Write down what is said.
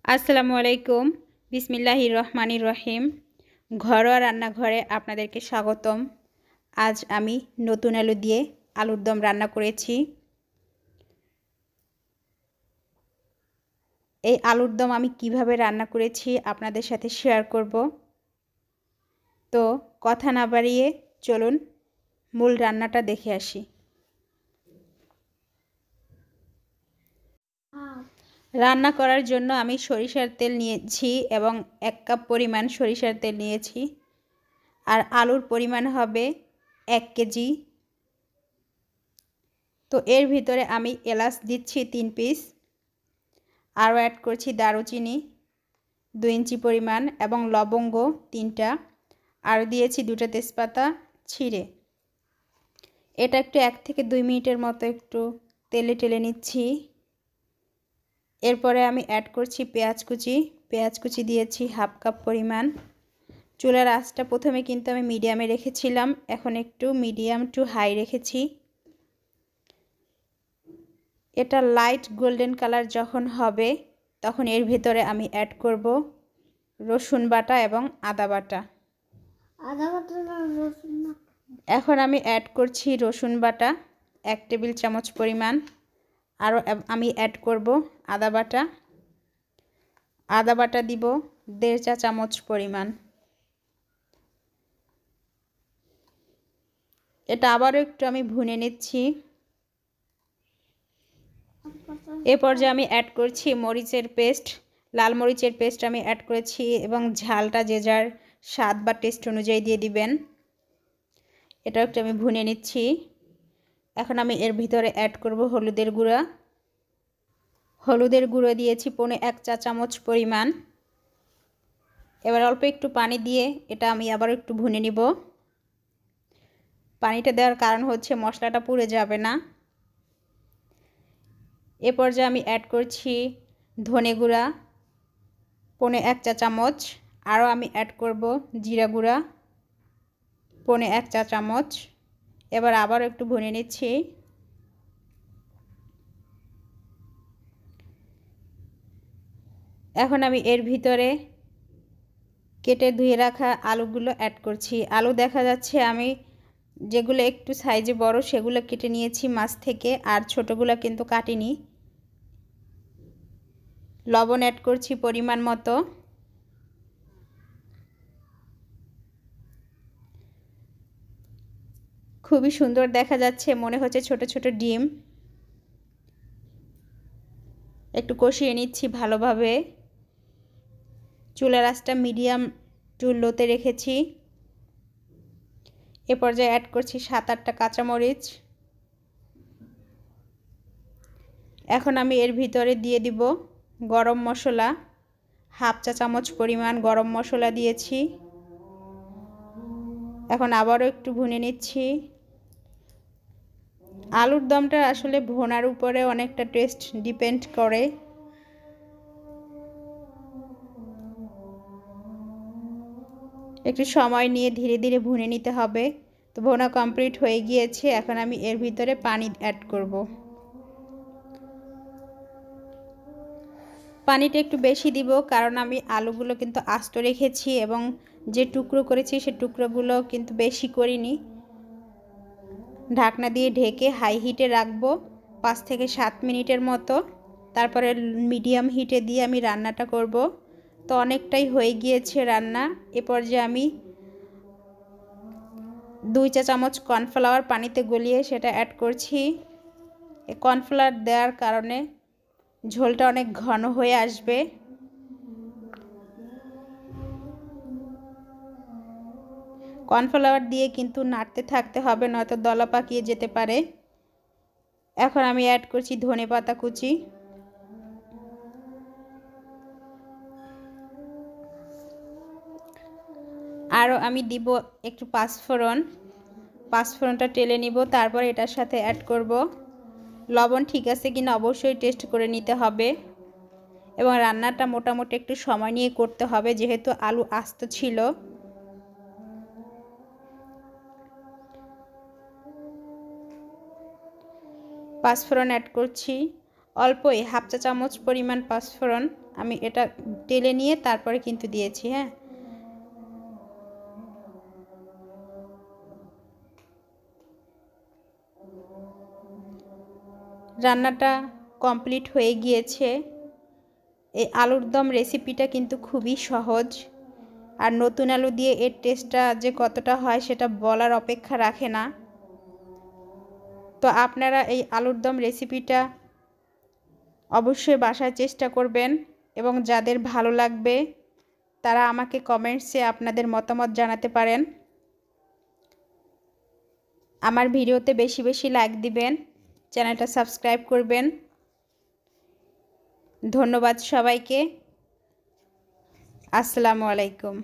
আসসালামু আলাইকুম। বিসমিল্লাহির রহমানির রহিম। ঘরোয়া রান্নাঘরে আপনাদেরকে স্বাগতম। আজ আমি নতুন আলু দিয়ে আলুর দম রান্না করেছি। এই আলুর দম আমি কিভাবে রান্না করেছি আপনাদের সাথে শেয়ার করব। তো কথা না বাড়িয়ে চলুন মূল রান্নাটা দেখে আসি। রান্না করার জন্য আমি সরিষার তেল নিয়েছি এবং 1 কাপ পরিমাণ সরিষার তেল নিয়েছি। আর আলুর পরিমাণ হবে 1 কেজি। তো এর ভিতরে আমি এলাচ দিচ্ছি 3 পিস, আরও অ্যাড করছি দারুচিনি 2 ইঞ্চি পরিমাণ এবং লবঙ্গ 3টা, আরও দিয়েছি 2টা তেজপাতা ছিঁড়ে। এটা একটু 1 থেকে 2 মিনিটের মতো একটু তেলে টেলে নিচ্ছি। এরপরে আমি অ্যাড করছি পেঁয়াজ কুচি দিয়েছি 1/2 কাপ পরিমাণ। চুলার আঁচটা প্রথমে কিন্তু আমি মিডিয়ামে রেখেছিলাম, এখন একটু মিডিয়াম টু হাই রেখেছি। এটা লাইট গোল্ডেন কালার যখন হবে তখন এর ভিতরে আমি অ্যাড করব রসুন বাটা এবং আদা বাটা। এখন আমি অ্যাড করছি রসুন বাটা 1 টেবিল চামচ পরিমাণ, আরও আমি অ্যাড করব আদা বাটা দিব 1.5 চা চামচ পরিমাণ। এটা আবারও একটু আমি ভুনে নিচ্ছি। এ পর্যায়ে আমি অ্যাড করছি মরিচের পেস্ট, লাল মরিচের পেস্ট আমি অ্যাড করেছি এবং ঝালটা যে যার স্বাদ বা টেস্ট অনুযায়ী দিয়ে দিবেন। এটা একটু আমি ভুনে নিচ্ছি। এখন আমি এর ভিতরে অ্যাড করব হলুদের গুঁড়ো দিয়েছি 1 চা চামচ পরিমাণ। এবার অল্প একটু পানি দিয়ে এটা আমি আবার একটু ভুনে নিব। পানিটা দেওয়ার কারণ হচ্ছে মশলাটা পুড়ে যাবে না। এ পর্যায়ে আমি অ্যাড করছি ধনে গুঁড়া 1 চা চামচ, আরও আমি অ্যাড করব জিরা গুঁড়া 1 চা চামচ। এবার আবার একটু ভুনে নিচ্ছি। এখন আমি এর ভিতরে কেটে ধুয়ে রাখা আলুগুলো অ্যাড করছি। আলু দেখা যাচ্ছে আমি যেগুলো একটু সাইজে বড় সেগুলো কেটে নিয়েছি মাছ থেকে, আর ছোটগুলো কিন্তু কাটিনি। লবণ অ্যাড করছি পরিমাণ মতো। খুবই সুন্দর দেখা যাচ্ছে, মনে হচ্ছে ছোট ছোট ডিম। একটু কষিয়ে নিচ্ছি ভালোভাবে। চুলার আঁচটা মিডিয়াম টু লোতে রেখেছি। এ পর্যায়ে অ্যাড করছি 7-8টা কাঁচামরিচ। এখন আমি এর ভিতরে দিয়ে দিব গরম মশলা 1/2 চা চামচ পরিমাণ গরম মশলা দিয়েছি। এখন আবারও একটু ভুনে নিচ্ছি। আলুর দমটা আসলে ভুনার উপরে অনেকটা টেস্ট ডিপেন্ড করে। একটু সময় নিয়ে ধীরে ধীরে ভুনে নিতে হবে। তো ভুনা কমপ্লিট হয়ে গিয়েছে, এখন আমি এর ভিতরে পানি অ্যাড করব। পানিটা একটু বেশি দিব কারণ আমি আলুগুলো কিন্তু আস্ত রেখেছি এবং যে টুকরো করেছি সে টুকরোগুলো কিন্তু বেশি করিনি। ঢাকনা দিয়ে ঢেকে হাই হিটে রাখবো 5 থেকে 7 মিনিটের মতো। তারপরে মিডিয়াম হিটে দিয়ে আমি রান্নাটা করব। তো অনেকটাই হয়ে গিয়েছে রান্না। এ পর্যায়ে আমি 2 চা চামচ কর্নফ্লাওয়ার পানিতে গলিয়ে সেটা অ্যাড করছি। এই কর্নফ্লাওয়ার দেওয়ার কারণে ঝোলটা অনেক ঘন হয়ে আসবে। কর্নফ্লাওয়ার দিয়ে কিন্তু নাড়তে থাকতে হবে, নয়তো দলা পাকিয়ে যেতে পারে। এখন আমি অ্যাড করছি ধনেপাতা কুচি। আরও আমি দিব একটু পাঁচফোড়নটা টেলে নিব, তারপর এটার সাথে অ্যাড করব। লবণ ঠিক আছে কিনা অবশ্যই টেস্ট করে নিতে হবে এবং রান্নাটা মোটামুটি একটু সময় নিয়ে করতে হবে যেহেতু আলু আস্ত ছিল। পাঁচফোড়ন অ্যাড করছি, অল্পই হাফ চা চামচ পরিমাণ পাঁচফোড়ন আমি এটা টেলে নিয়ে তারপরে কিন্তু দিয়েছি। হ্যাঁ, রান্নাটা কমপ্লিট হয়ে গিয়েছে। এই আলুর দম রেসিপিটা কিন্তু খুবই সহজ, আর নতুন আলু দিয়ে এর টেস্টটা যে কতটা হয় সেটা বলার অপেক্ষা রাখে না। তো আপনারা এই আলুর দম রেসিপিটা অবশ্যই বাসায় চেষ্টা করবেন, এবং যাদের ভালো লাগবে তারা আমাকে কমেন্টসে আপনাদের মতামত জানাতে পারেন। আমার ভিডিওতে বেশি বেশি লাইক দিবেন, চ্যানেলটা সাবস্ক্রাইব করবেন। ধন্যবাদ সবাইকে। আসসালামু আলাইকুম।